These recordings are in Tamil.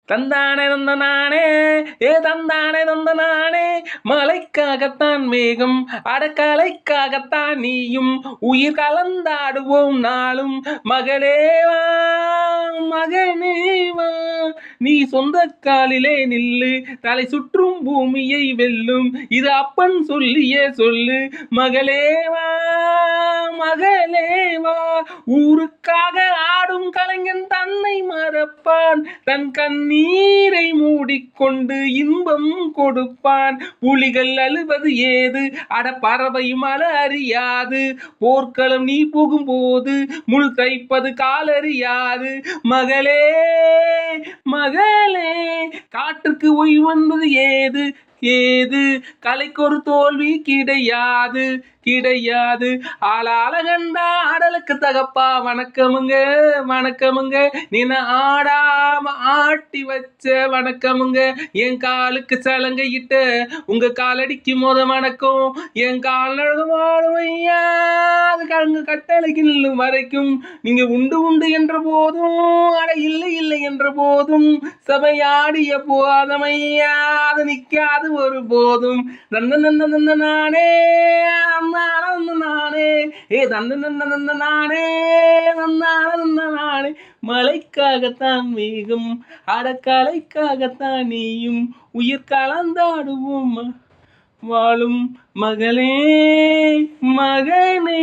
தந்தானே தந்த நானே தந்தானே தந்த நானே மலைக்காகத்தான் மேகம் அடக்கலைக்காகத்தான் நீயும் உயிர் கலந்தாடுவோம் நாளும் மகளேவா மகனேவா நீ சொந்த காலிலே நில்லு தலை சுற்றும் பூமியை வெல்லும் இது அப்பன் சொல்லியே சொல்லு மகளேவா மகளேவா ஊருக்காக ஆடும் கலைஞன் தன்னை மறப்பான் தன் கண்ணீரை மூடிக்கொண்டு இன்பம் கொடுப்பான் புலிகள் அழுவது ஏது அட பறவை மலை அறியாது போர்க்களம் நீ போகும்போது முள் தைப்பது காலறியாது மகளே மகளே காற்றுக்கு ஓய்வு வந்தது ஏது ஏது கலைக்கு ஒரு தோல்வி கிடையாது கிடையாது ஆளாளகண்டா ஆடலுக்கு தகப்பா வணக்கமுங்க வணக்கமுங்க நீன ஆடாம ஆட்டி வச்ச வணக்கமுங்க என் காலுக்கு சலங்கையிட்ட உங்க காலடிக்கு வணக்கம் என் கால் நடமாடும் ஐயா அது கலங்கு கட்டளைக்கு நில்லும் வரைக்கும் நீங்க உண்டு உண்டு என்ற போதும் அட இல்லை இல்லை என்ற போதும் சபையாடிய போதமையா அது நிக்காது ஒரு போதும் நந்த நந்த நந்த நானே நானே தந்த நானே நானே மலைக்காகத்தான் மேகம் அடக்கலைக்காகத்தான் நீயும் உயிர் கலந்தாடுவோம் வாழும் மகளே மகனே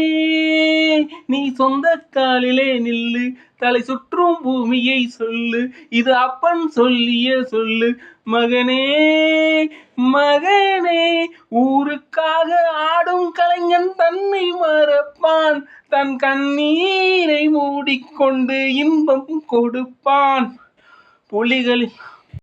நீ சொந்த காலிலே நில்லு தலை சுற்றும் பூமியை சொல்லு இது அப்பன் சொல்லிய சொல்லு மகனே மகனே ஊருக்காக ஆடும் கலைஞன் தன்னை மறப்பான் தன் கண்ணீரை மூடிக்கொண்டு இன்பம் கொடுப்பான் புலிகளில்